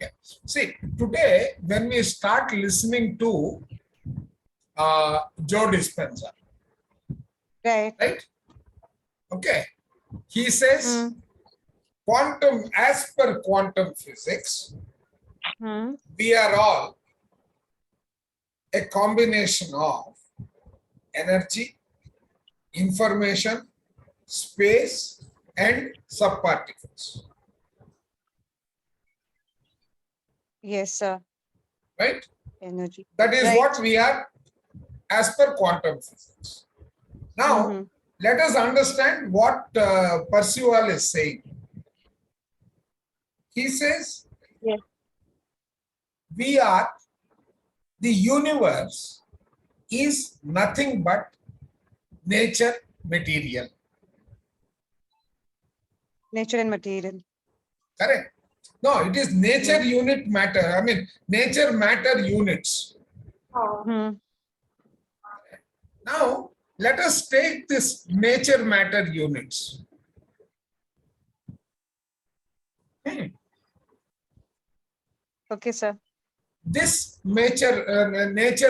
Yeah. See, today when we start listening to Joe Dispenza, right? Okay. He says quantum, as per quantum physics, we are all a combination of energy, information, space, and subparticles. Yes, sir. Right? Energy. That is what we are as per quantum physics. Now, let us understand what Percival is saying. He says, we are, the universe is nothing but nature material. Nature and material. Correct? No, it is nature unit matter. I mean, nature matter units. Now, let us take this nature matter units. Okay, sir. This nature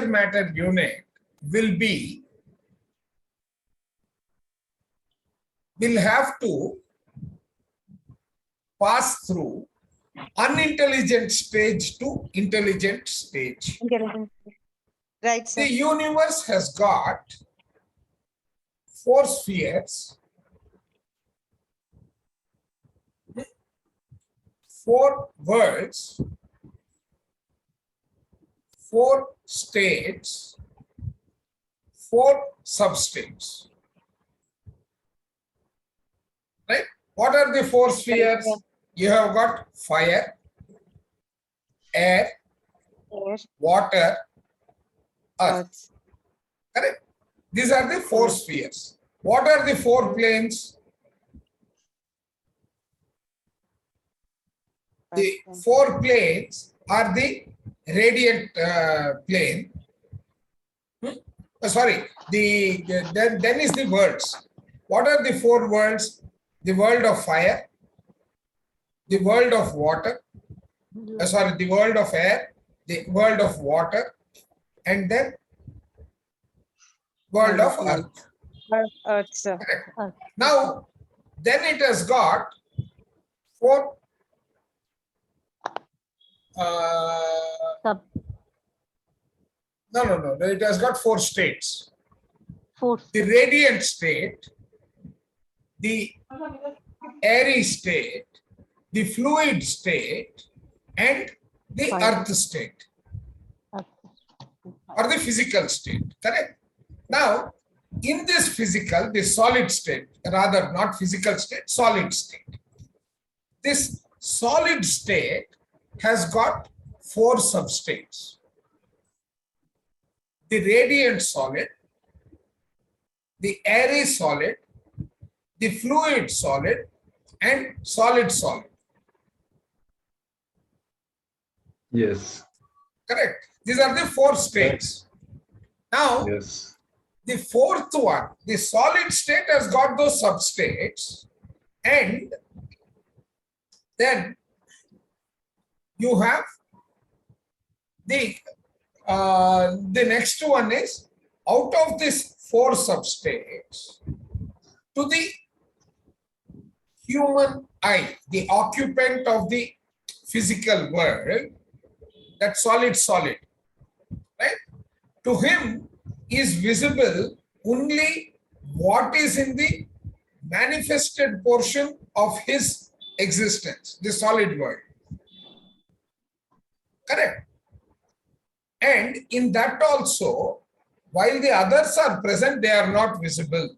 matter unit will have to pass through unintelligent stage to intelligent stage. Right, sir. The universe has got 4 spheres, 4 worlds, 4 states, 4 substates. Right? What are the 4 spheres? You have got fire, air, water, earth. Correct? These are the 4 spheres. What are the 4 planes? The 4 planes are the radiant plane. Sorry, then is the worlds. What are the 4 worlds? The world of fire, the world of water, the world of air, the world of water, and then world of earth. Earth, sir. Now, then it has got 4 no. It has got 4 states. The radiant state, the airy state, the fluid state, and the earth state, or the physical state. Correct? Now, in this physical, the solid state, rather not physical state, solid state. This solid state has got 4 substates. The radiant solid, the airy solid, the fluid solid, and solid solid. Yes. Correct. These are the 4 states. Now, yes. The 4th one, the solid state has got those substates, and then you have the next one is, out of these 4 substates, to the human eye, the occupant of the physical world, that solid, right? To him is visible only what is in the manifested portion of his existence, the solid world. Correct? And in that also, while the others are present, they are not visible.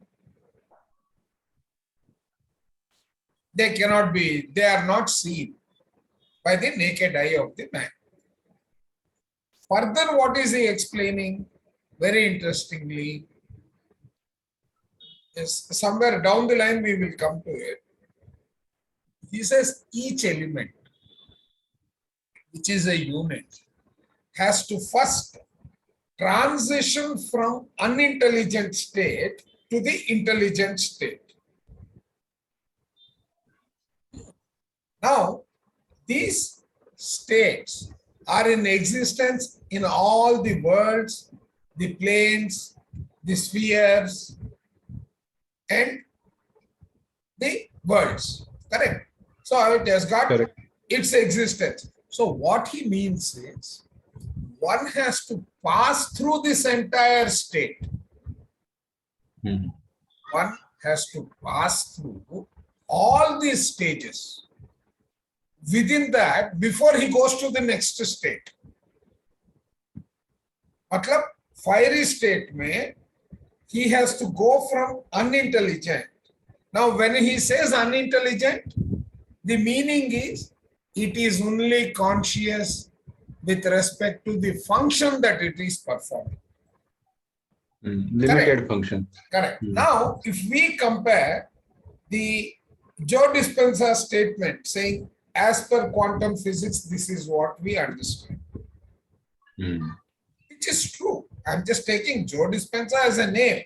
They cannot be, they are not seen by the naked eye of the man. Further, what is he explaining? Very interestingly, is somewhere down the line we will come to it. He says each element, which is a unit, has to first transition from unintelligent state to the intelligent state. Now, these states are in existence in all the worlds, the planes, the spheres, and the worlds. Correct? So it has got Correct. its existence. So what he means is one has to pass through this entire state. Mhm. One has to pass through all these stages. Within that, before he goes to the next state. मतलब fiery state में he has to go from unintelligent. Now when he says unintelligent, the meaning is it is only conscious with respect to the function that it is performing. Limited Correct. function. Correct. Hmm. Now, if we compare the Joe Dispenza statement saying, as per quantum physics, this is what we understand, which is true. I'm just taking Joe Dispenza as a name.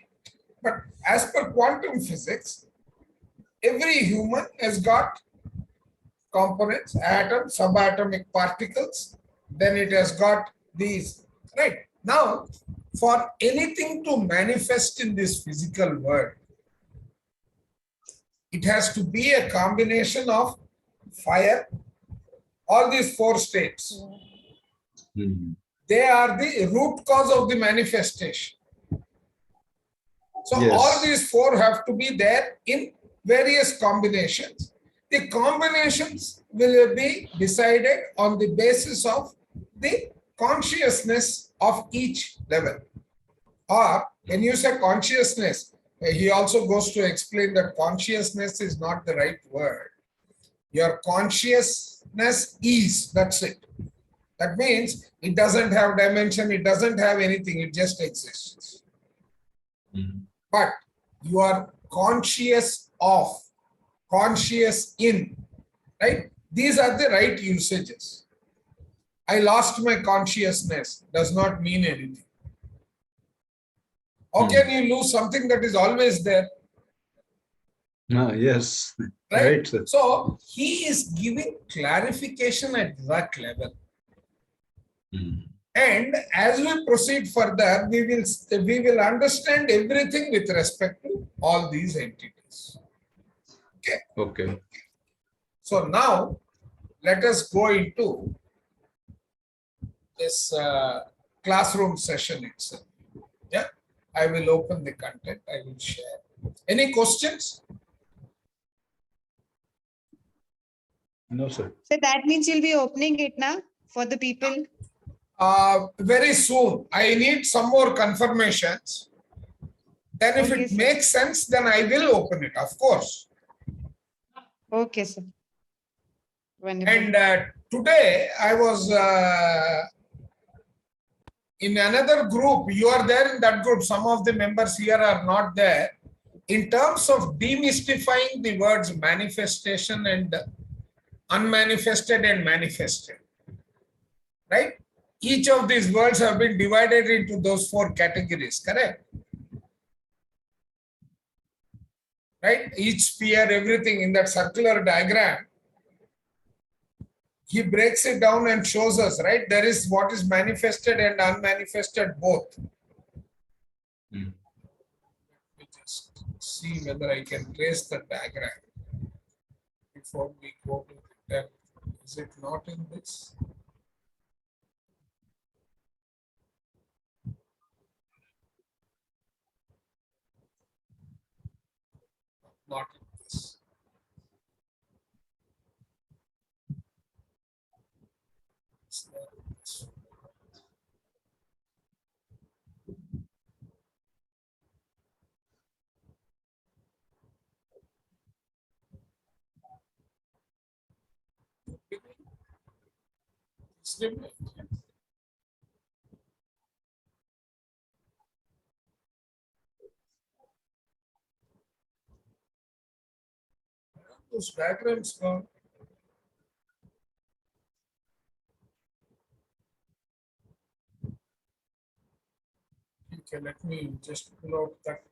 But as per quantum physics, every human has got components, atoms, subatomic particles, then it has got these, right? Now, for anything to manifest in this physical world, it has to be a combination of fire, all these four states. They are the root cause of the manifestation. So Yes. all these four have to be there in various combinations. The combinations will be decided on the basis of the consciousness of each level. Or when you say consciousness, he also goes to explain that consciousness is not the right word. Your consciousness is, that's it. That means it doesn't have dimension, it doesn't have anything, it just exists. But you are conscious of, conscious in, right? These are the right usages. I lost my consciousness does not mean anything. How can you lose something that is always there? Yes. Right? Right, sir. So he is giving clarification at that level. And as we proceed further, we will understand everything with respect to all these entities. Okay. Okay. So now let us go into this classroom session itself. Yeah. I will open the content. I will share. Any questions? No, sir. So that means you'll be opening it now for the people. Very soon. I need some more confirmations. Then if Okay, it sir. makes sense, then I will open it, of course. Okay, sir. Wonderful. And today I was in another group. You are there in that group. Some of the members here are not there. In terms of demystifying the words manifestation and unmanifested and manifested, right? Each of these words have been divided into those four categories, correct? Right? Each sphere, everything in that circular diagram, he breaks it down and shows us, right? There is what is manifested and unmanifested both. Let me just see whether I can trace the diagram before we go to the depth. Is it not in this? Not in this. It's there in this. It's different. Those diagrams gone. Okay, let me just pull out that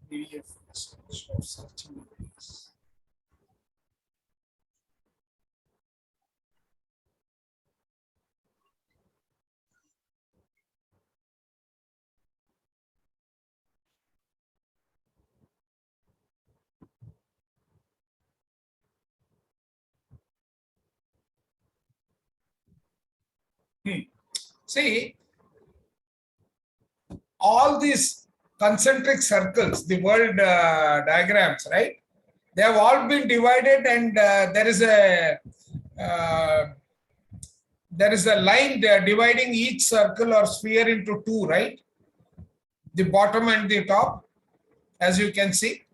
PDF of searching this. See, all these concentric circles, the world diagrams, right? They have all been divided, and uh, there is a line there dividing each circle or sphere into two, right? The bottom and the top, as you can see.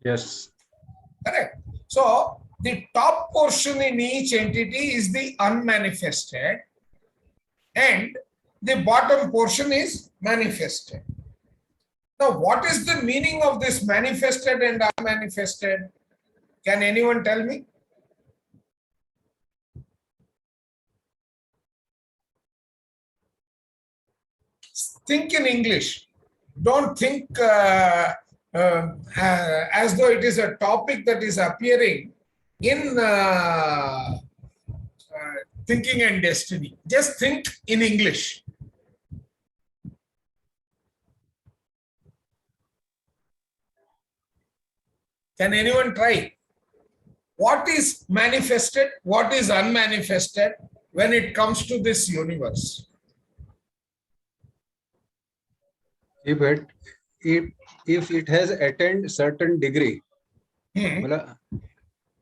Yes. Correct. So the top portion in each entity is the unmanifested, and the bottom portion is manifested. Now, what is the meaning of this manifested and unmanifested? Can anyone tell me? Think in English. Don't think as though it is a topic that is appearing in Thinking and Destiny. Just think in English. Can anyone try? What is manifested? What is unmanifested when it comes to this universe? If it has attained certain degree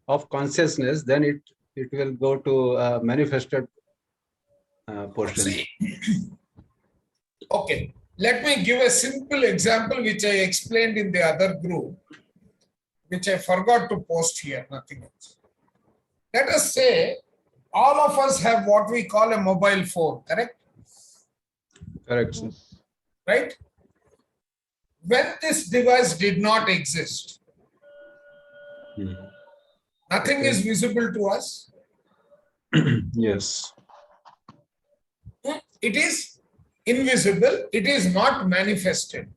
of consciousness, then it will go to manifested portion. See, okay, let me give a simple example which I explained in the other group, which I forgot to post here, nothing else. Let us say all of us have what we call a mobile phone, correct? Correct, sir. Right? When this device did not exist, nothing is visible to us. Yes. It is invisible. It is not manifested.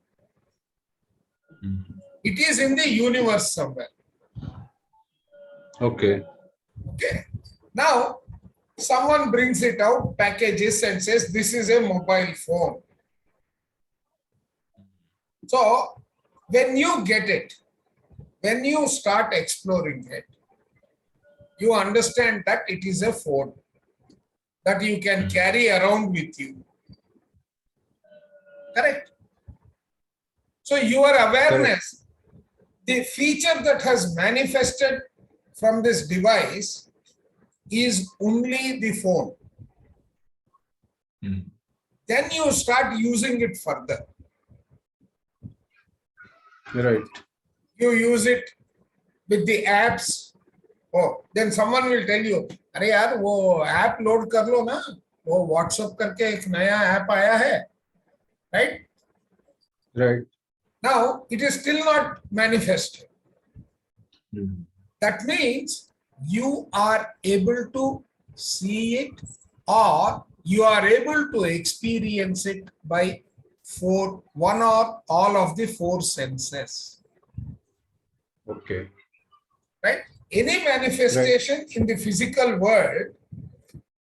It is in the universe somewhere. Okay. Okay. Now, someone brings it out, packages, and says, this is a mobile phone. So, when you get it, when you start exploring it, you understand that it is a phone that you can carry around with you. Correct? So, your awareness, the feature that has manifested from this device is only the phone. Then you start using it further. Right. You use it with the apps. Oh, then someone will tell you, अरे यार वो app load कर लो ना, वो WhatsApp करके एक नया app आया है, right? Right. Now it is still not manifested. That means you are able to see it, or you are able to experience it by one or all of the four senses. Okay. Right? Any manifestation in the physical world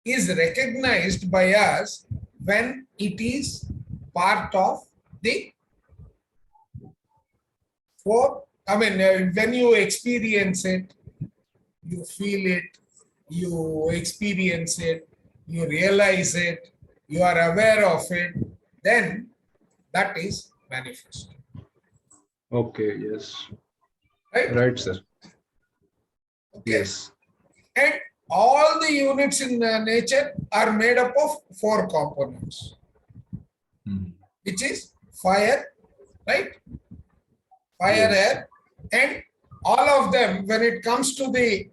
is recognized by us when it is part of the four. I mean, when you experience it, you feel it, you experience it, you realize it, you are aware of it, then that is manifest. Okay. Yes. Right? Right, sir. Okay. Yes. And all the units in nature are made up of four components, which is fire, right? Fire, Yes. air, and all of them, when it comes to the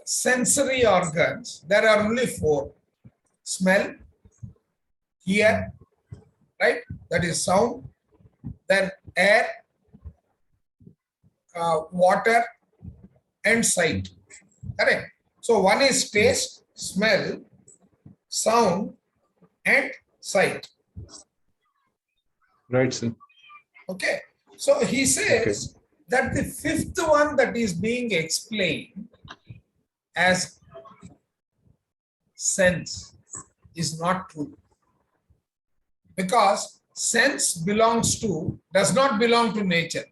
sensory organs, there are only four. Smell, hear, right? That is sound. Then air, water, and sight. Correct. So one is taste, smell, sound, and sight. Right, sir. Okay. So he says that the fifth one that is being explained as sense is not true, because sense does not belong to nature.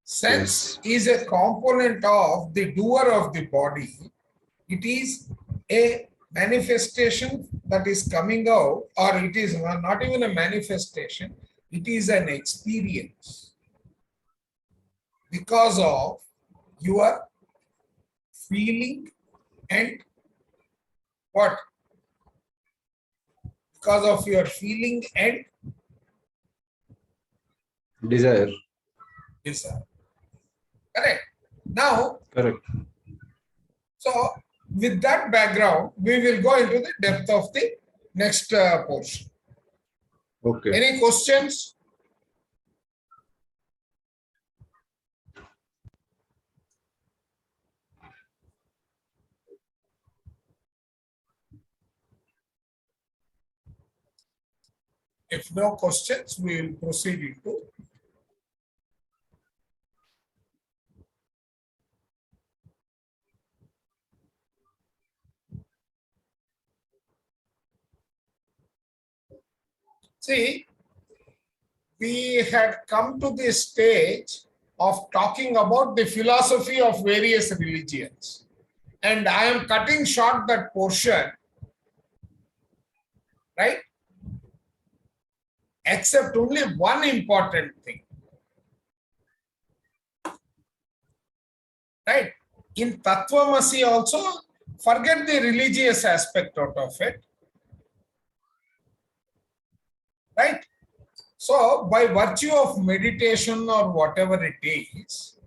Sense is a component of the doer of the body, It is a manifestation that is coming out, or it is not even a manifestation, it is an experience because of your feeling and what? Because of your feeling and Desire. desire. Correct. Now, Correct. so with that background, we will go into the depth of the next portion. Okay. Any questions? If no questions, we will proceed into see, we had come to the stage of talking about the philosophy of various religions. And I am cutting short that portion, right? Except only one important thing. Right? In Tattvamasi also, forget the religious aspect out of it. Right? So, by virtue of meditation or whatever it is,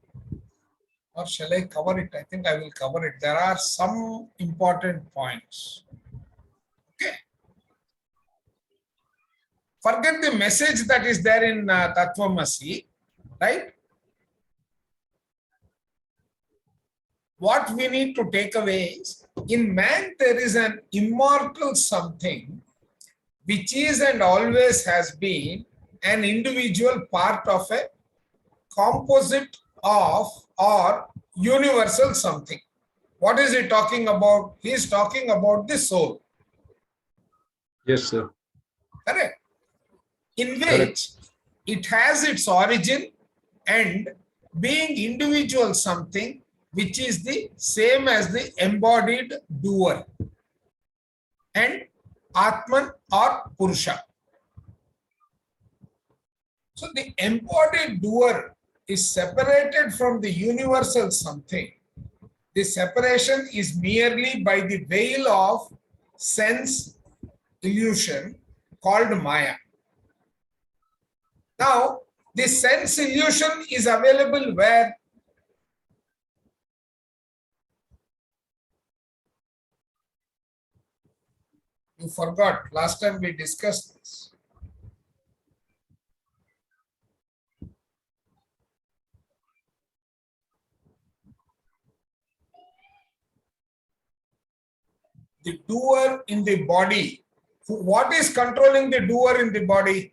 or shall I cover it? I think I will cover it. There are some important points. Okay. Forget the message that is there in Tattvamasi, right? What we need to take away is, in man there is an immortal something which is and always has been an individual part of a composite of or universal something. What is he talking about? He is talking about the soul. Yes, sir. Correct. In which Correct. it has its origin and being individual something which is the same as the embodied doer and Atman or Purusha. So the embodied doer is separated from the universal something. The separation is merely by the veil of sense illusion called Maya. Now, the sense illusion is available where? You forgot, last time we discussed this. The doer in the body. What is controlling the doer in the body?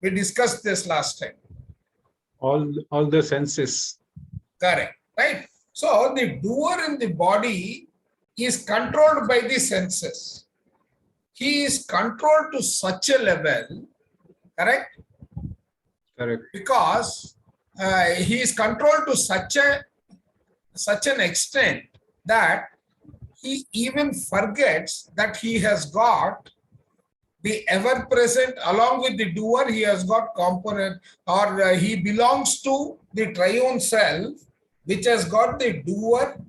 We discussed this last time. All the senses. Correct, right? So the doer in the body is controlled by the senses. He is controlled to such a level, correct? Correct. Because he is controlled to such an extent that he even forgets that he has got the ever present, along with the doer, he has got component, or he belongs to the triune self, which has got the doer,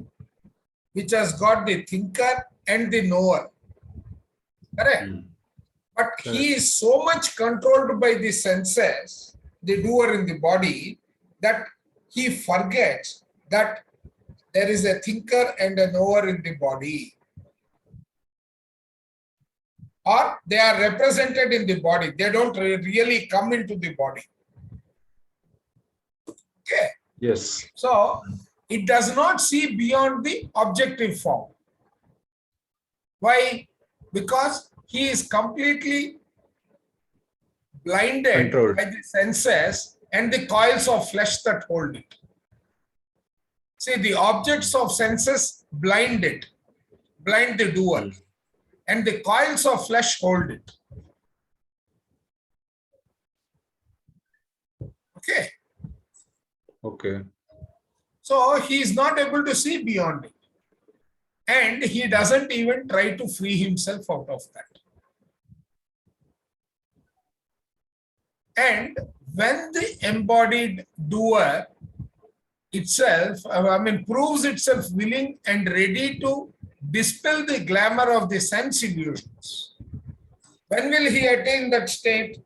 which has got the thinker and the knower. Correct? But he is so much controlled by the senses, the doer in the body, that he forgets that there is a thinker and a knower in the body. Or they are represented in the body. They don't really come into the body. Okay. Yes. So it does not see beyond the objective form. Why? Because he is completely blinded Controlled. by the senses and the coils of flesh that hold it. See, the objects of senses blind it, blind the doer, and the coils of flesh hold it. Okay. Okay. So he is not able to see beyond it. and he doesn't even try to free himself out of that. And when the embodied doer itself, proves itself willing and ready to dispel the glamour of the sense illusions, when will he attain that state?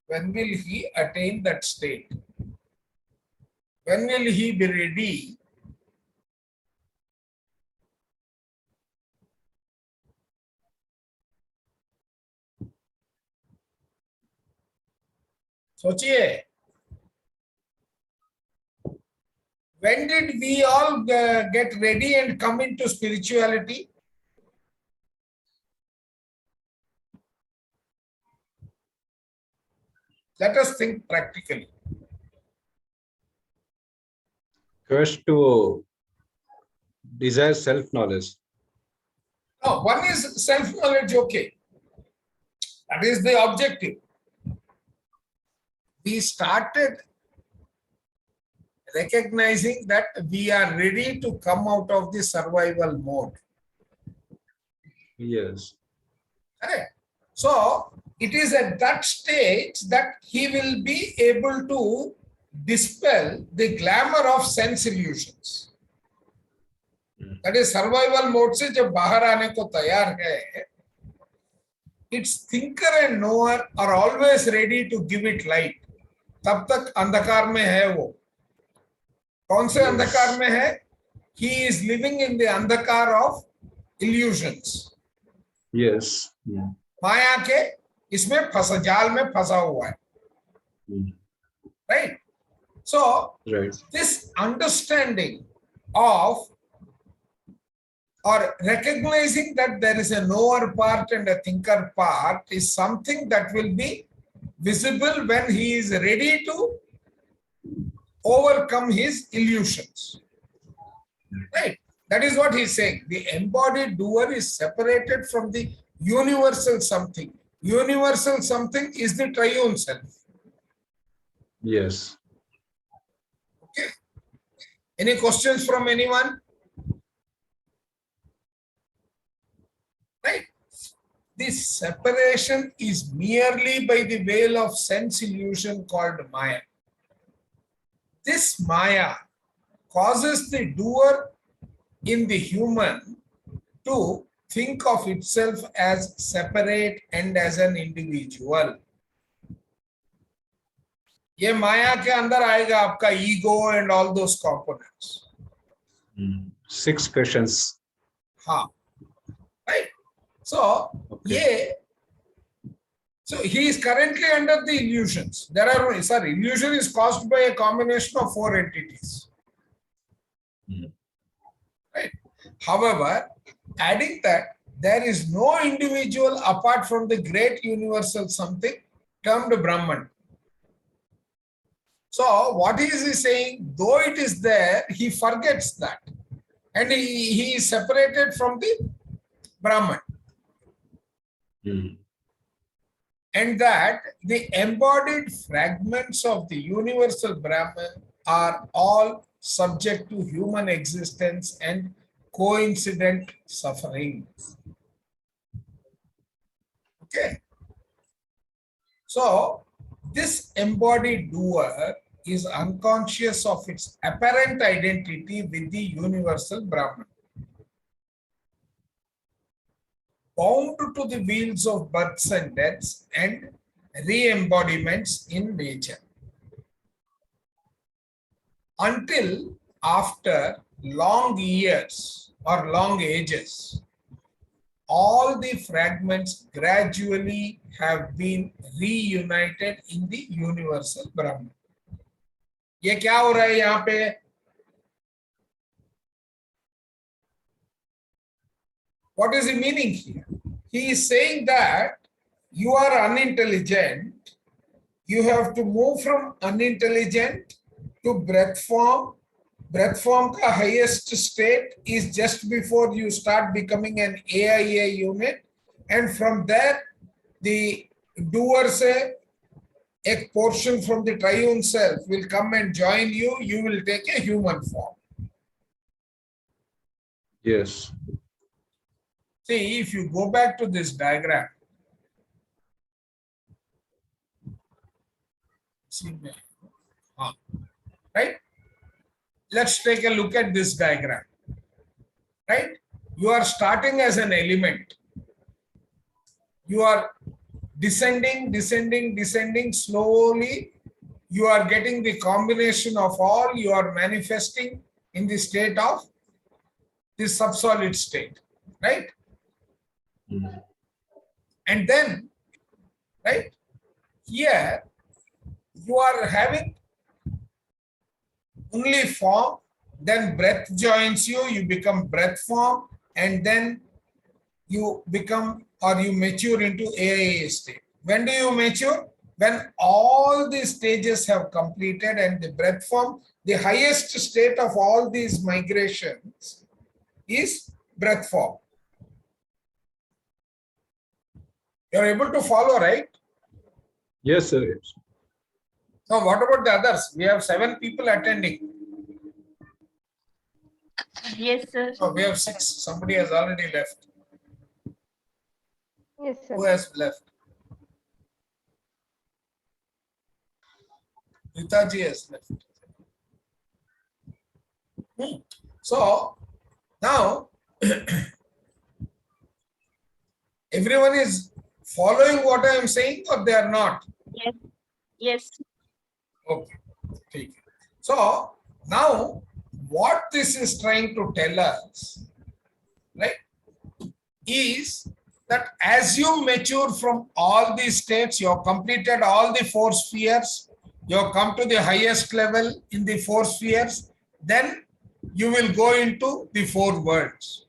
When will he attain that state? When will he be ready सोचिए, when did we all get ready and come into spirituality? Let us think practically. First, to desire self-knowledge. No, one is self-knowledge, okay. That is the objective. We started recognizing that we are ready to come out of the survival mode. Yes. Correct. So it is at that stage that he will be able to dispel the glamour of sense illusions. That is survival mode से जब बाहर आने को तैयार है, its thinker and knower are always ready to give it light. तब तक अंधकार में है वो. कौन से अंधकार में है? He is living in the अंधकार of illusions. Yes. माया के इसमें फंसा, जाल में फंसा हुआ है. Right? So, this understanding of or recognizing that there is a knower part and a thinker part is something that will be visible when he is ready to overcome his illusions. Right? That is what he is saying. The embodied doer is separated from the universal something. Universal something is the triune self. Yes. Okay. Any questions from anyone? Right? This separation is merely by the veil of sense illusion called Maya. This Maya causes the doer in the human to think of itself as separate and as an individual. ये माया के अंदर आएगा आपका ego and all those components. 6 questions. हाँ, right. So, so he is currently under the illusions. Illusion is caused by a combination of 4 entities. Right. However, adding that there is no individual apart from the great universal something termed Brahman. So what is he saying? Though it is there, he forgets that. And he is separated from the Brahman. And that the embodied fragments of the universal Brahman are all subject to human existence and coincident suffering. Okay. So this embodied doer is unconscious of its apparent identity with the universal Brahman, bound to the wheels of births and deaths and re-embodiments in nature. Until after long years or long ages, all the fragments gradually have been reunited in the universal Brahman. ये क्या हो रहा है यहाँ पे? What is the meaning here? He is saying that you are unintelligent. You have to move from unintelligent to breath form. Breath form ka highest state is just before you start becoming an AIA unit. And from there, the doer se a portion from the triune self will come and join you, you will take a human form. Yes. See, if you go back to this diagram, see, right? Let's take a look at this diagram, right? You are starting as an element. You are descending, descending, descending slowly. You are getting the combination of all, you are manifesting in the state of this subsolid state, right? Mm. And then, right, here you are having only form, then breath joins you, you become breath form, and then you become or you mature into AIA state. When do you mature? When all these stages have completed and the breath form, the highest state of all these migrations is breath form. You're able to follow, right? Yes, sir. Yes. Now, what about the others? We have 7 people attending. Yes, sir. Oh, we have 6. Somebody has already left. Yes, sir. Who has left? Ritaji has left. So now everyone is following what I am saying, or they are not? Yes. Yes. Okay. Take it. So now what this is trying to tell us, right, is that as you mature from all these states, you have completed all the 4 spheres, you have come to the highest level in the 4 spheres, then you will go into the 4 worlds.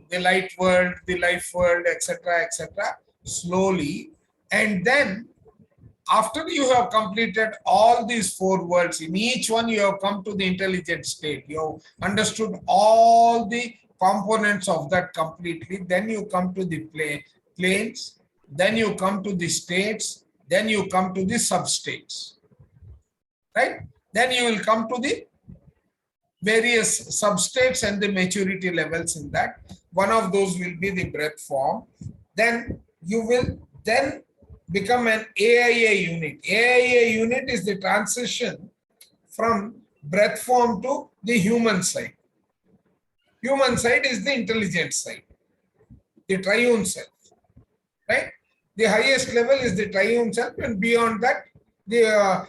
The light world, the life world, etc., slowly. And then after you have completed all these 4 worlds, in each one you have come to the intelligent state. You have understood all the components of that completely. Then you come to the planes. Then you come to the states. Then you come to the substates. Right? Then you will come to the various substates and the maturity levels in that. One of those will be the breath form. Then you will then become an AIA unit. AIA unit is the transition from breath form to the human side. Human side is the intelligent side, the triune self, right? The highest level is the triune self, and beyond that, the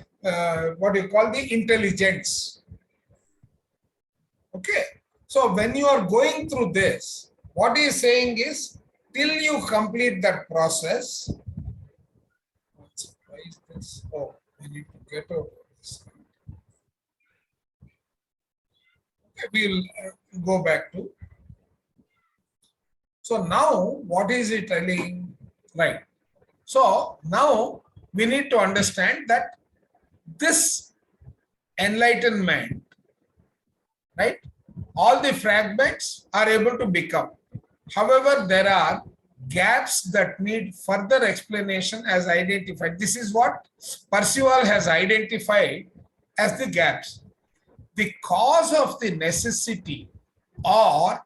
what you call the intelligence. Okay. So when you are going through this, what he is saying is, till you complete that process. Why is this? Oh, I need to get over this. Okay, we'll go back to. So now, what is it telling? Right. So now we need to understand that this enlightenment, right? All the fragments are able to become. However, there are gaps that need further explanation as identified. This is what Percival has identified as the gaps. The cause of the necessity or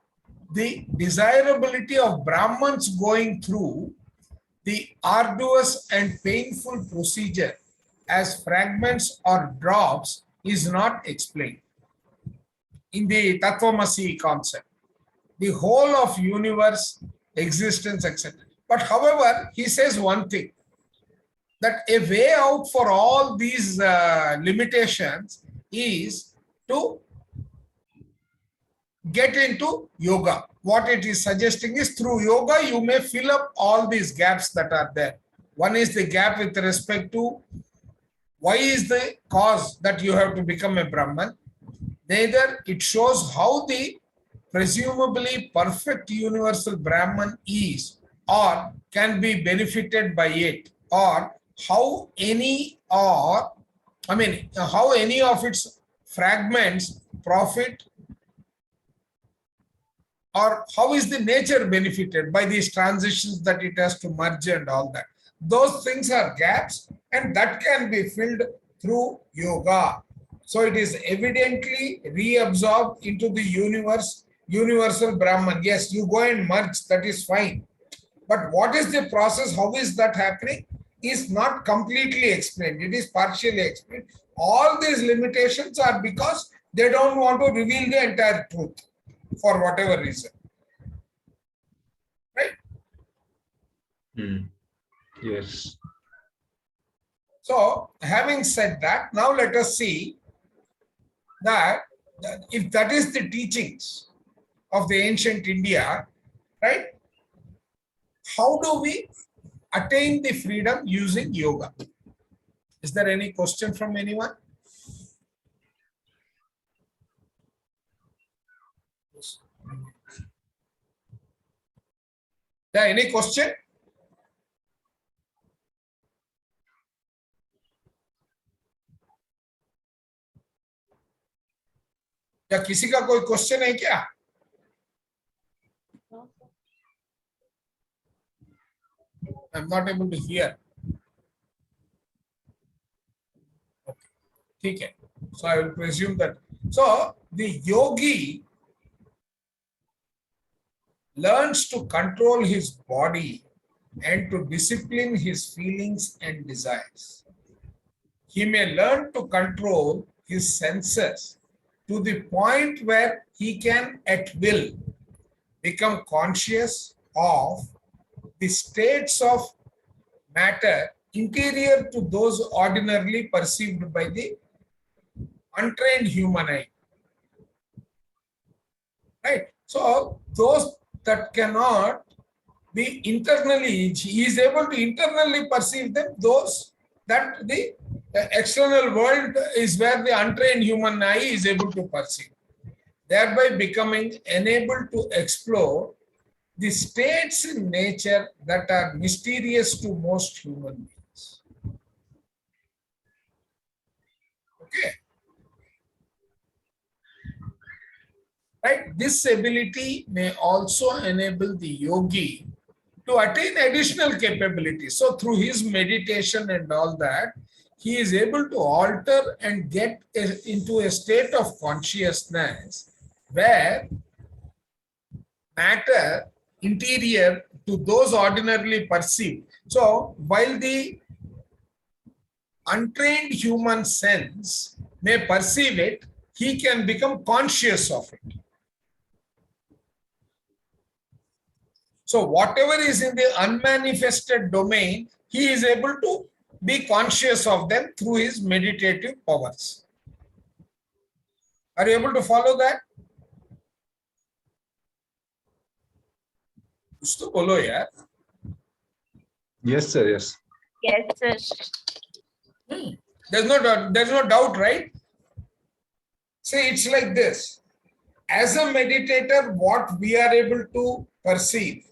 the desirability of Brahmans going through the arduous and painful procedure as fragments or drops is not explained in the Tattvamasi concept. The whole of universe, existence, etc. But however, he says one thing, that a way out for all these limitations is to get into yoga. What it is suggesting is, through yoga, you may fill up all these gaps that are there. One is the gap with respect to why is the cause that you have to become a Brahman. Neither it shows how the presumably perfect universal Brahman is or can be benefited by it, or how any how any of its fragments profit, or how is the nature benefited by these transitions that it has to merge and all that. those things are gaps, and that can be filled through yoga. So it is evidently reabsorbed into the universe, universal Brahman. Yes, you go and merge, that is fine. But what is the process? How is that happening? Is not completely explained. It is partially explained. All these limitations are because they don't want to reveal the entire truth for whatever reason. Right? Yes. So, having said that, now let us see that if that is the teachings of the ancient India, right? How do we attain the freedom using yoga? Is there any question from anyone? Yeah, any question? या किसी का कोई question है क्या? I'm not able to hear. Okay. ठीक है. So I will presume that. So the yogi learns to control his body and to discipline his feelings and desires. He may learn to control his senses to the point where he can at will become conscious of the states of matter interior to those ordinarily perceived by the untrained human eye. Right? So those that cannot be internally, he is able to internally perceive them, those that the external world is where the untrained human eye is able to perceive, thereby becoming enabled to explore the states in nature that are mysterious to most human beings. Okay. Right? This ability may also enable the yogi to attain additional capabilities. So through his meditation and all that, he is able to alter and get into a state of consciousness where matter interior to those ordinarily perceived. So while the untrained human sense may perceive it, he can become conscious of it. So whatever is in the unmanifested domain, he is able to be conscious of them through his meditative powers. Are you able to follow that? कुछ तो बोलो यार. Yes, sir. Yes. Yes, sir. There's no doubt, right? See, it's like this. As a meditator, what we are able to perceive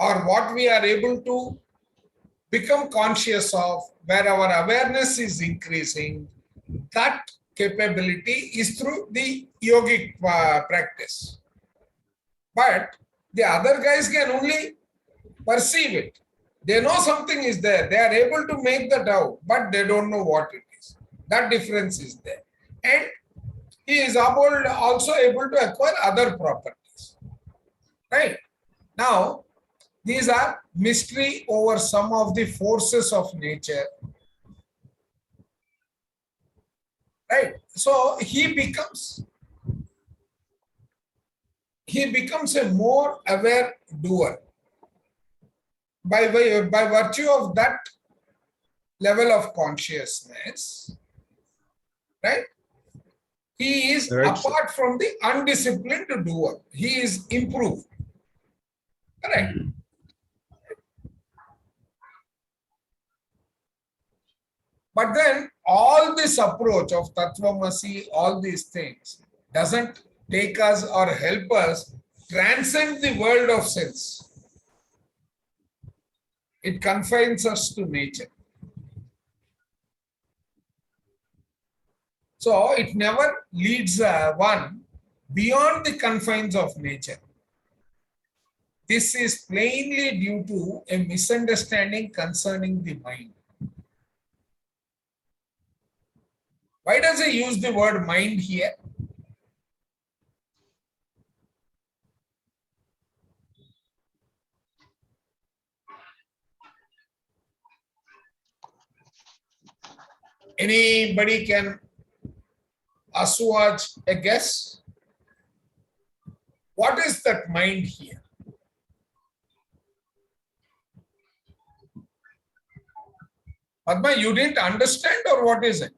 or what we are able to become conscious of, where our awareness is increasing, that capability is through the yogic practice. But the other guys can only perceive it. They know something is there. They are able to make that out, but they don't know what it is. That difference is there. And he is also able to acquire other properties. Right? Now, these are mystery over some of the forces of nature. Right? So he becomes a more aware doer. By virtue of that level of consciousness, right? He is Right, apart from the undisciplined doer. He is improved. Correct. But then all this approach of Tattvamasi, all these things, doesn't take us or help us transcend the world of sense. It confines us to nature. So it never leads one beyond the confines of nature. this is plainly due to a misunderstanding concerning the mind. Why does he use the word mind here? Anybody can assuage a guess? What is that mind here? Padma, you didn't understand, or what is it?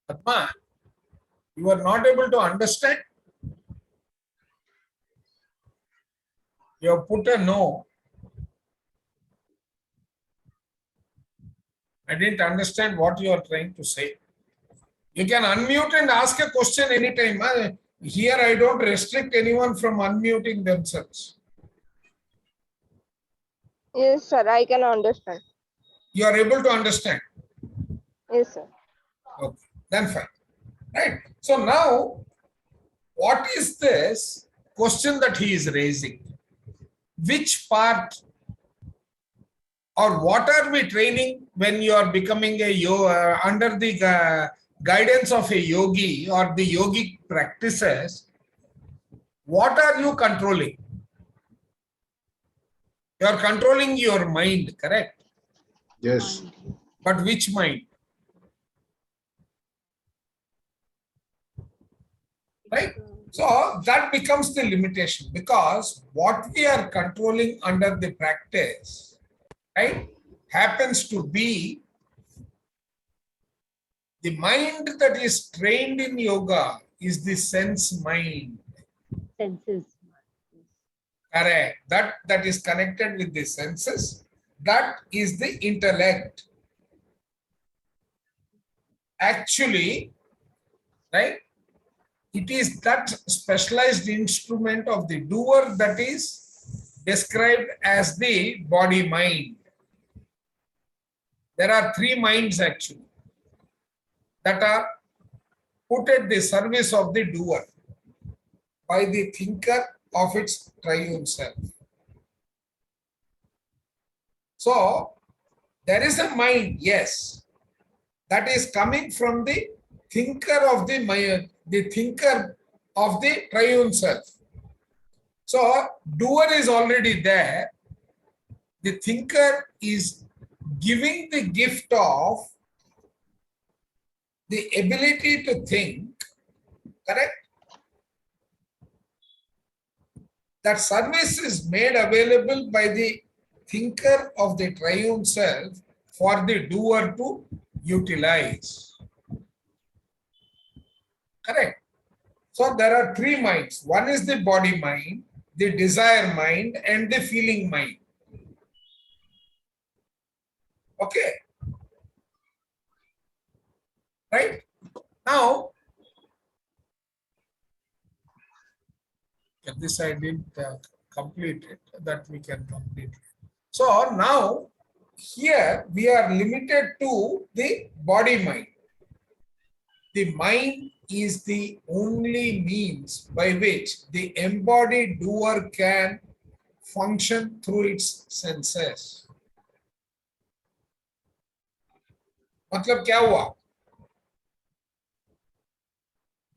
Padma, you are not able to understand? You have put a no. I didn't understand what you are trying to say. You can unmute and ask a question anytime. Here I don't restrict anyone from unmuting themselves. Yes, sir, I can understand. You are able to understand. Yes, sir. Okay, then fine. Right. So now, what is this question that he is raising? Which part or what are we training when you are becoming a yoga under the guidance of a yogi or the yogic practices? What are you controlling? You are controlling your mind, correct? Yes. But which mind? Right? So that becomes the limitation, because what we are controlling under the practice, right, happens to be the mind that is trained in yoga is the sense mind. Senses. Correct. That is connected with the senses. That is the intellect. Actually, right, it is that specialized instrument of the doer that is described as the body mind. There are three minds actually that are put at the service of the doer by the thinker of its triune self. So there is a mind, yes, that is coming from the thinker of the mind, the thinker of the triune self. So doer is already there. The thinker is giving the gift of the ability to think, correct? That service is made available by the thinker of the triune self for the doer to utilize. Correct? So there are three minds. One is the body mind, the desire mind, and the feeling mind. Okay. Right? Now, this I didn't complete it, that we can complete it. So now, here we are limited to the body mind. The mind is the only means by which the embodied doer can function through its senses. मतलब क्या हुआ?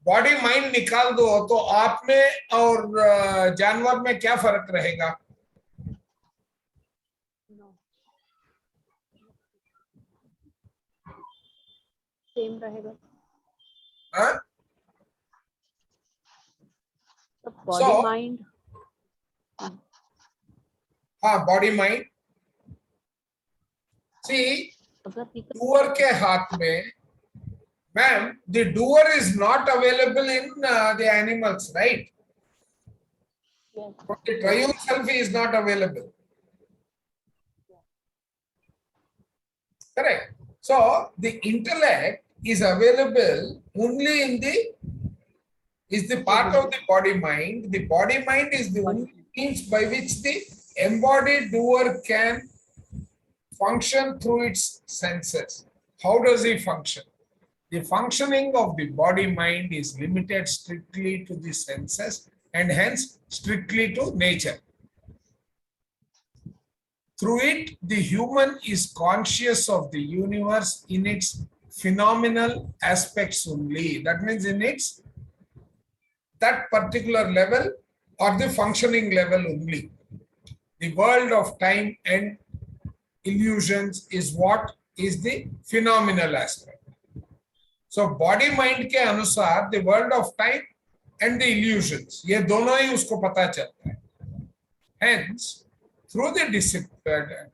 Body mind निकाल दो तो आप में और जानवर में क्या फर्क रहेगा? सेम रहेगा. हाँ? Body So, mind. हाँ, बॉडी माइंड. See, अगर people doer के हाथ में, ma'am, the doer is not available in the animals, right? yes, The triune self is not available. Correct. So the intellect is available only in the part of the body mind. The body mind is the only means by which the embodied doer can function through its senses. How does he function? The functioning of the body mind is limited strictly to the senses and hence strictly to nature. Through it, the human is conscious of the universe in its phenomenal aspects only. That means in its that particular level or the functioning level only. The world of time and illusions is what is the phenomenal aspect. So body mind के अनुसार the world of time and the illusions ये दोनों ही उसको पता चलता है. Hence, through the discipline,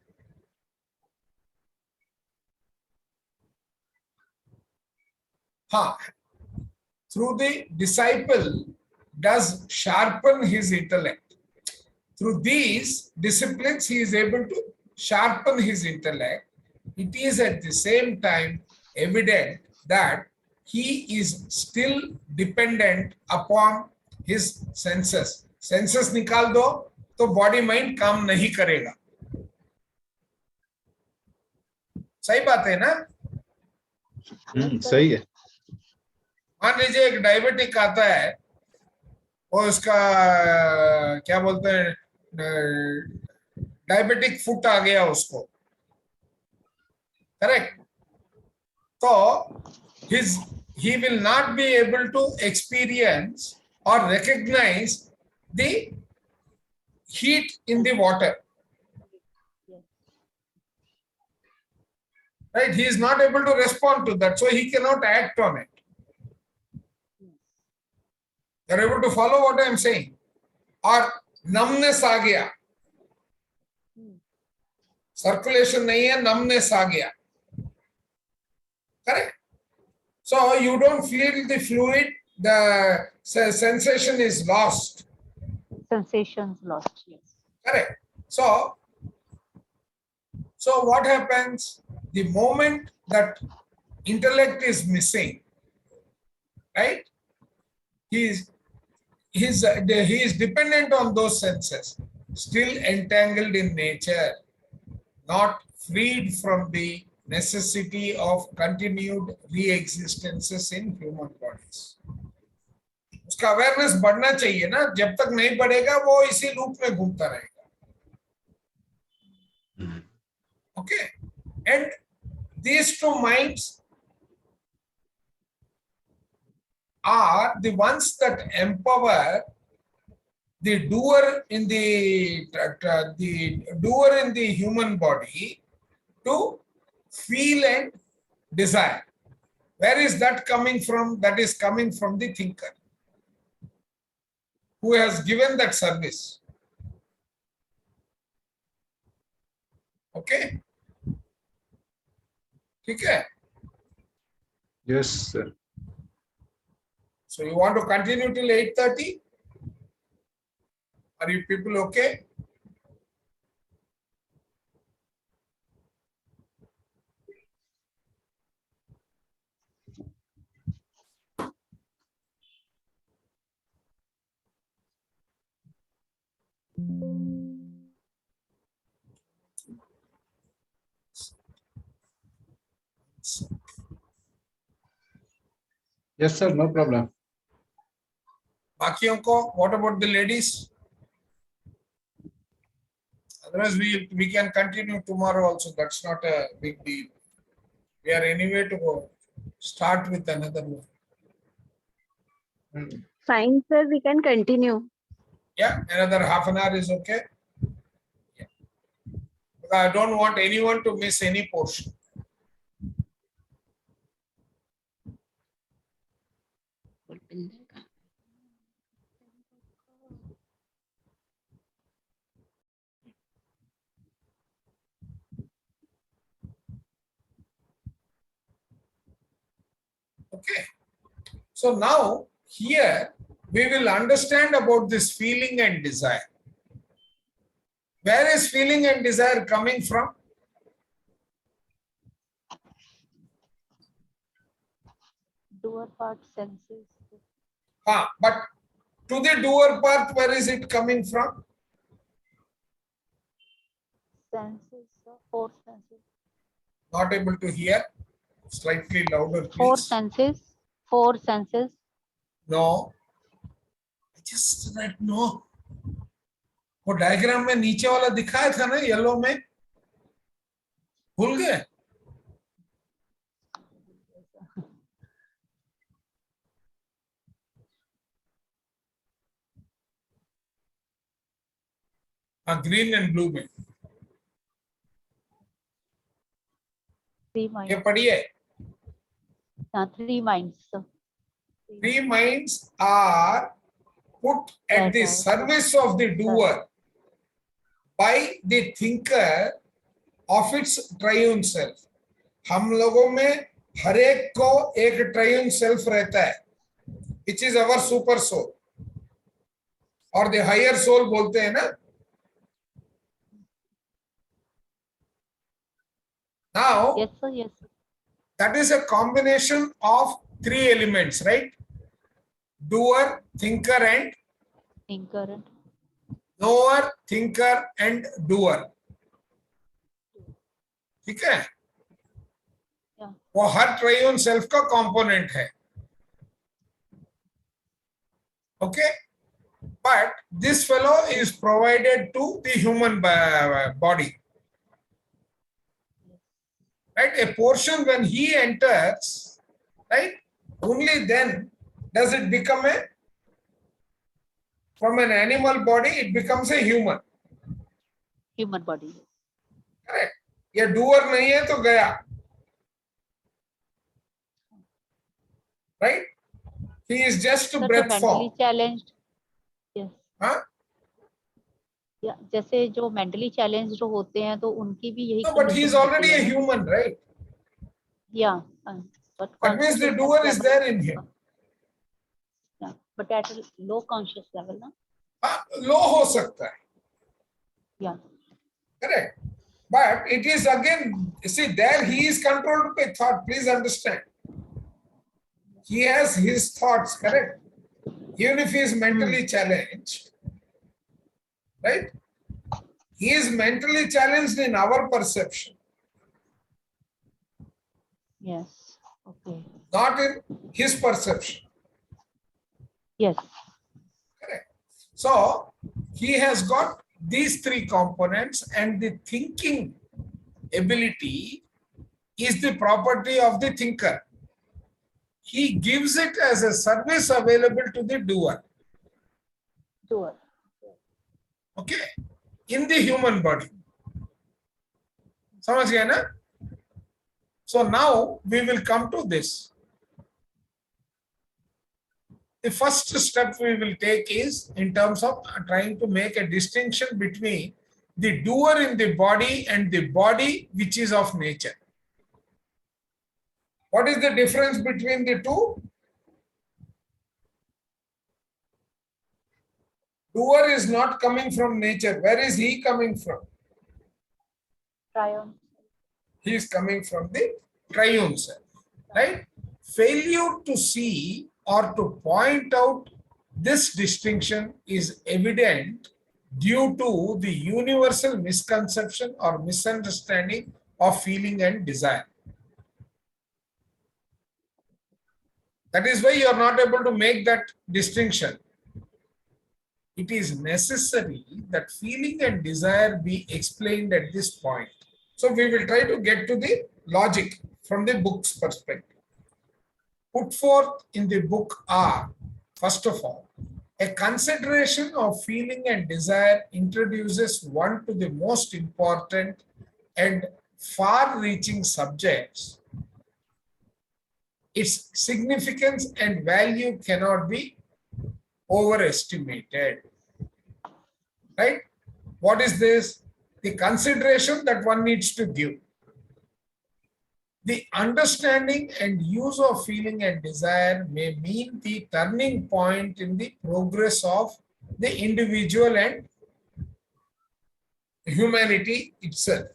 through the disciple does sharpen his intellect. Through these disciplines, he is able to sharpen his intellect. It is at the same time evident that he is still dependent upon his senses. Senses निकाल दो तो body mind काम नहीं करेगा. सही बात है ना? सही है. मान लीजिए एक डायबिटिक आता है और उसका क्या बोलते हैं डायबिटिक फुट आ गया उसको, करेक्ट? तो he will not be able to experience or recognize the heat in the water, right? He is not able to respond to that, so he cannot act on it. You are able to follow what I am saying? Or numbness आ गया, circulation नहीं है, numbness आ गया, correct? So you don't feel the fluid, the sensation is lost. Sensations lost, yes. Correct. So what happens? The moment that intellect is missing, right? He is dependent on those senses, still entangled in nature, not freed from the necessity of continued re-existences in human bodies. उसका awareness बढ़ना चाहिए ना, जब तक नहीं बढ़ेगा वो इसी लूप में घूमता रहेगा. Okay, and these two minds are the ones that empower the doer in the human body to feel and desire. Where is that coming from? That is coming from the thinker who has given that service. Okay? Okay? Yes, sir. So you want to continue till 8:30? Are you people okay? Yes, sir. No problem. बाकियों को, what about the ladies? Otherwise we can continue tomorrow also. That's not a big deal. We are anyway to go start with another one. Fine, sir, we can continue. Yeah, another half an hour is okay. Yeah. Because I don't want anyone to miss any portion. Okay. So now here we will understand about this feeling and desire. Where is feeling and desire coming from? Doer part senses. But to the doer part, where is it coming from? Senses, four senses. Not able to hear. Slightly louder, Four please. senses. Four senses. No. Just that no. वो diagram में नीचे वाला दिखाया था ना yellow में, भूल गए? हाँ, ग्रीन एंड ब्लू में 3 ये minds. पढ़िए. 3 minds. 3 minds are put at the service of the doer by the thinker of its triune self. हम लोगों में हर एक को एक ट्राइयून सेल्फ रहता है, which is our super soul और the higher soul बोलते हैं ना. Now Yes, sir. Yes, sir. that is a combination of 3 elements, right? Doer, thinker and Thinker and knower, thinker and doer. ठीक है? yeah. वो हर ट्राइयून self का component है. Okay, but this fellow is provided to the human body, right? A portion when he enters, right? Only then does it become a, from an animal body it becomes a human. Human body. Correct. ये doer नहीं है तो गया, right? He is just Sir, breath जो form. mentally challenged. Yes. हाँ? या जैसे जो मेंटली चैलेंज जो होते हैं तो उनकी भी यही No, but he is condition already होती a है ना? human, right? Yeah, but That means the consciousness doer is level- there in him. Yeah, but at a low conscious level, na? हाँ, low हो सकता है. Yeah. Correct. But it is again, see, there he is controlled by thought. Please understand. He has his thoughts, correct? Even if he is mentally challenged, right? He is mentally challenged in our perception, Yes. Okay. not in his perception. Yes. Correct. So he has got these 3 components, and the thinking ability is the property of the thinker. He gives it as a service available to the doer. Sure. Okay, in the human body. समझ गए ना? So now we will come to this. The first step we will take is in terms of trying to make a distinction between the doer in the body and the body which is of nature. What is the difference between the two? Doer is not coming from nature. Where is he coming from? Triumph. He is coming from the triune self, right? Failure to see or to point out this distinction is evident due to the universal misconception or misunderstanding of feeling and desire. That is why you are not able to make that distinction. It is necessary that feeling and desire be explained at this point. So we will try to get to the logic from the book's perspective. Put forth in the book are, first of all, a consideration of feeling and desire introduces one to the most important and far-reaching subjects. Its significance and value cannot be overestimated. Right? What is this? The consideration that one needs to give. The understanding and use of feeling and desire may mean the turning point in the progress of the individual and humanity itself.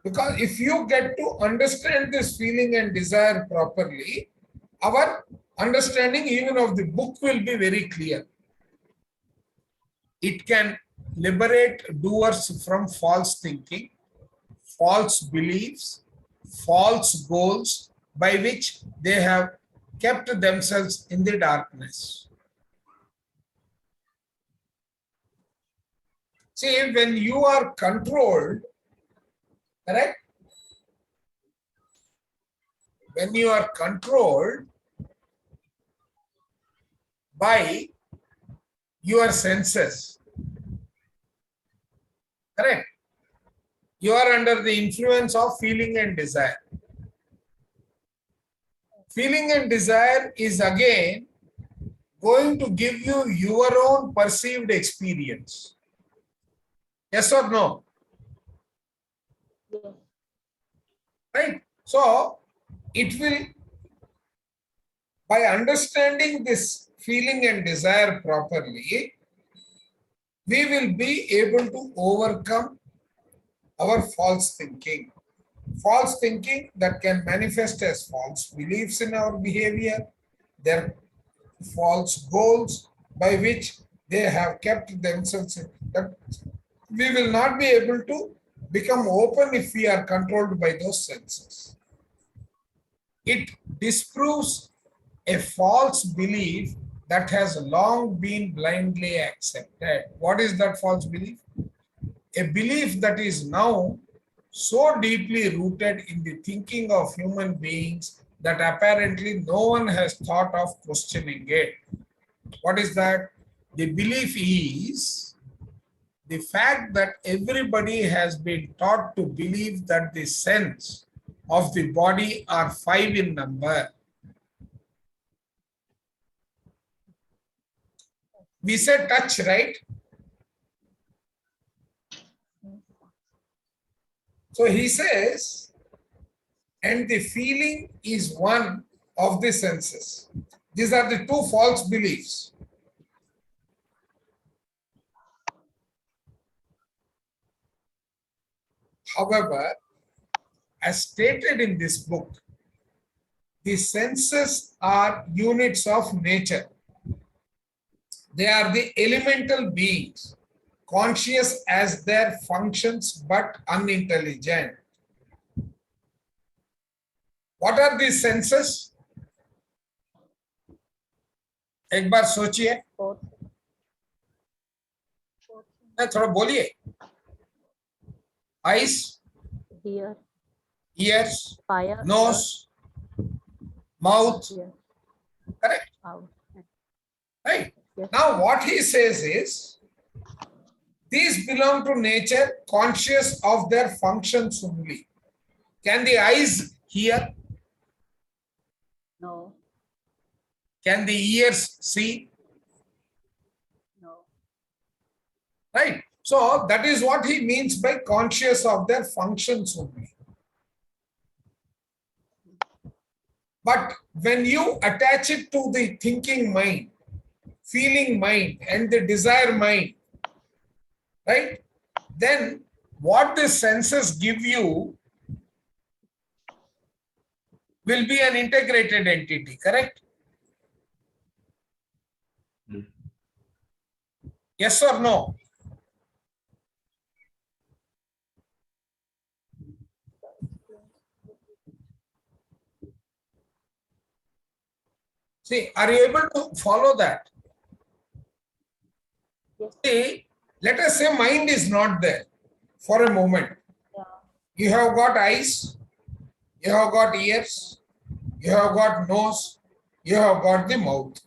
Because if you get to understand this feeling and desire properly, our understanding even of the book will be very clear. It can liberate doers from false thinking, false beliefs, false goals, by which they have kept themselves in the darkness. See, when you are controlled, correct? When you are controlled by your senses, correct? You are under the influence of feeling and desire. Feeling and desire is again going to give you your own perceived experience. Yes or no? Yes. Right? So, it will, by understanding this feeling and desire properly, we will be able to overcome our false thinking. False thinking that can manifest as false beliefs in our behavior, their false goals by which they have kept themselves in. That we will not be able to become open if we are controlled by those senses. It disproves a false belief that has long been blindly accepted. What is that false belief? A belief that is now so deeply rooted in the thinking of human beings that apparently no one has thought of questioning it. What is that? The belief is the fact that everybody has been taught to believe that the sense of the body are 5 in number. We said touch, right? So he says, and the feeling is one of the senses. These are the two false beliefs. However, as stated in this book, the senses are units of nature. They are the elemental beings, conscious as their functions but unintelligent. What are these senses? एक बार सोचिए, थोड़ा बोलिए. Eyes, Here, ears, fire, nose, mouth, here, correct? out. Right? Yes. Now what he says is, these belong to nature, conscious of their functions only. Can the eyes hear? No, Can the ears see? no. Right? So that is what he means by conscious of their functions only. But when you attach it to the thinking mind, feeling mind, and the desire mind, right? Then what the senses give you will be an integrated entity, correct? Yes or no? See, are you able to follow that? Yes. See, let us say mind is not there for a moment. Yeah. You have got eyes, you have got ears, you have got nose, you have got the mouth.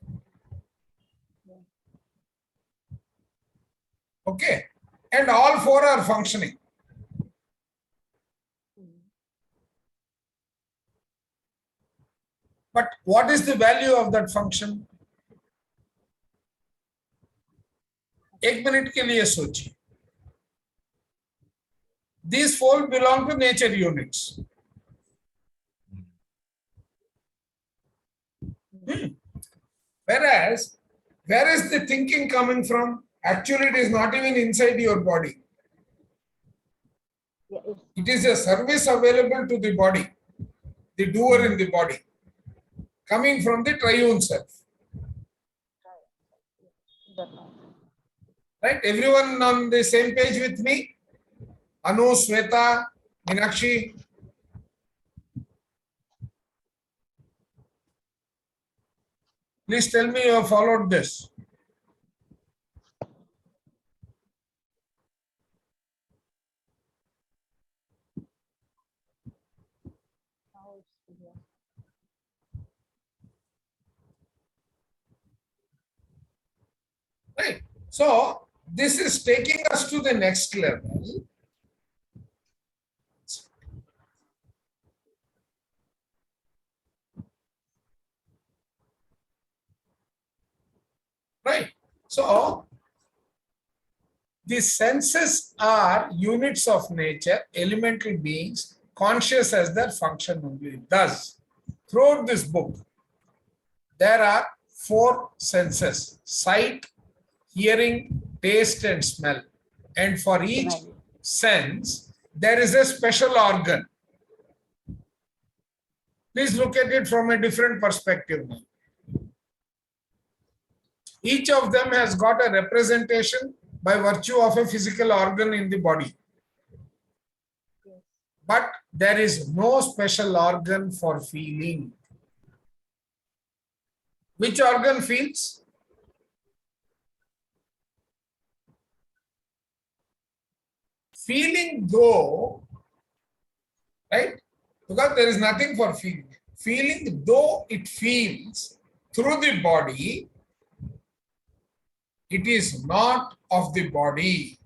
Okay? And all four are functioning. But what is the value of that function? एक minute के लिए सोचिए. These four belong to nature units. Whereas, where is the thinking coming from? Actually, it is not even inside your body. Yeah, It is a service available to the body, the doer in the body, coming from the triune self. Right? Everyone on the same page with me? Anu, Sweta, Meenakshi. Please tell me you have followed this. Right. So this is taking us to the next level. Right. So the senses are units of nature, elemental beings, conscious as their function only. Thus, throughout this book, there are 4 senses: sight, hearing, taste, and smell. And for each sense, there is a special organ. Please look at it from a different perspective now. Each of them has got a representation by virtue of a physical organ in the body. But there is no special organ for feeling. Which organ feels? Feeling though, right? Because there is nothing for feeling. Feeling though it feels through the body, it is not of the body,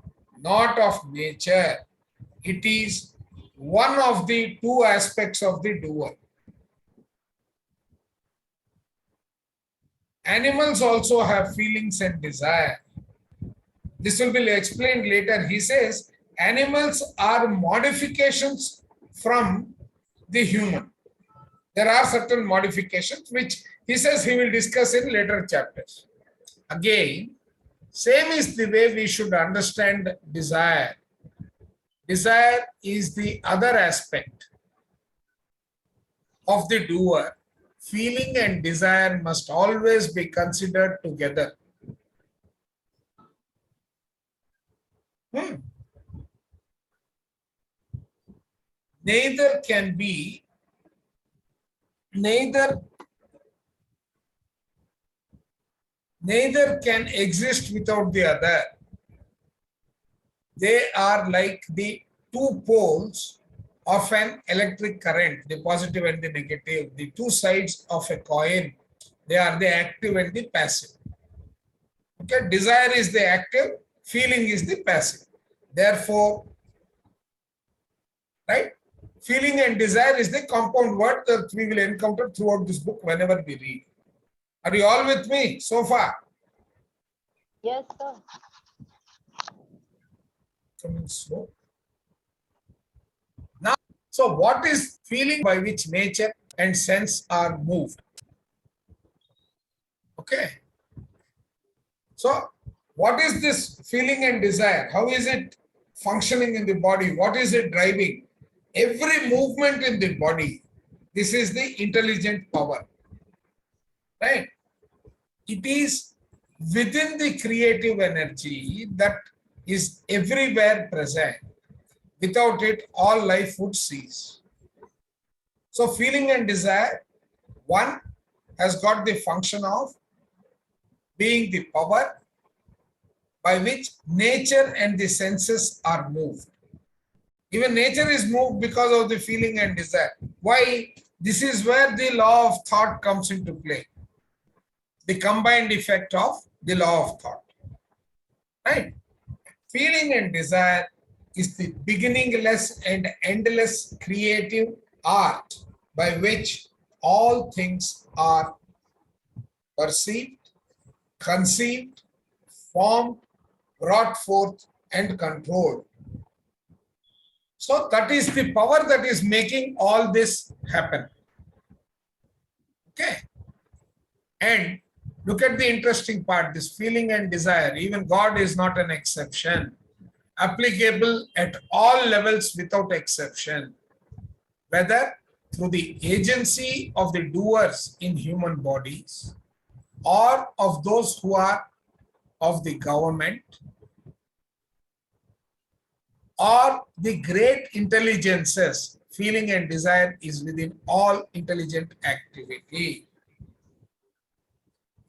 not of nature. It is one of the 2 aspects of the doer. Animals also have feelings and desire. This will be explained later. He says animals are modifications from the human. There are certain modifications which he says he will discuss in later chapters. Again, same is the way we should understand desire. Desire is the other aspect of the doer. Feeling and desire must always be considered together. Neither can be, neither can exist without the other. They are like the 2 poles of an electric current, the positive and the negative, the 2 sides of a coin. They are the active and the passive. Okay, desire is the active, feeling is the passive. Therefore, right, feeling and desire is the compound word that we will encounter throughout this book whenever we read. Are you all with me so far? Yes, sir. Coming slow. Now, so what is feeling by which nature and sense are moved? Okay. So, what is this feeling and desire? How is it functioning in the body? What is it driving? Every movement in the body, this is the intelligent power. Right? It is within the creative energy that is everywhere present. Without it, all life would cease. So feeling and desire, one has got the function of being the power by which nature and the senses are moved. Even nature is moved because of the feeling and desire. Why? This is where the law of thought comes into play. The combined effect of the law of thought. Right? Feeling and desire is the beginningless and endless creative art by which all things are perceived, conceived, formed, brought forth, and controlled. So that is the power that is making all this happen. Okay. And look at the interesting part, this feeling and desire. Even God is not an exception. Applicable at all levels without exception. Whether through the agency of the doers in human bodies or of those who are of the government or the great intelligences, feeling and desire is within all intelligent activity.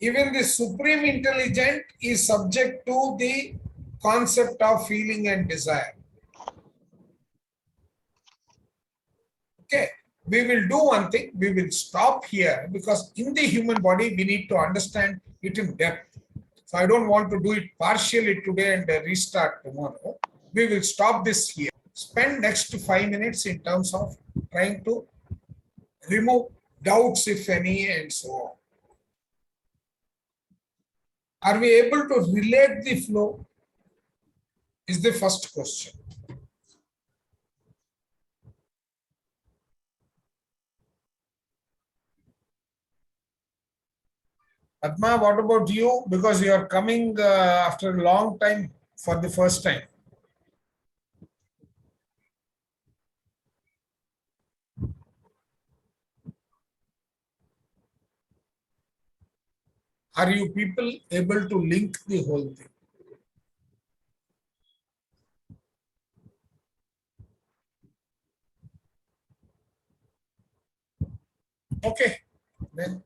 Even the supreme intelligent is subject to the concept of feeling and desire. Okay, we will do one thing, we will stop here because in the human body, we need to understand it in depth. So I don't want to do it partially today and restart tomorrow. We will stop this here. Spend next 5 minutes in terms of trying to remove doubts, if any, and so on. Are we able to relate the flow? Is the first question. Padma, what about you? Because you are coming after a long time for the first time. Are you people able to link the whole thing? Okay, then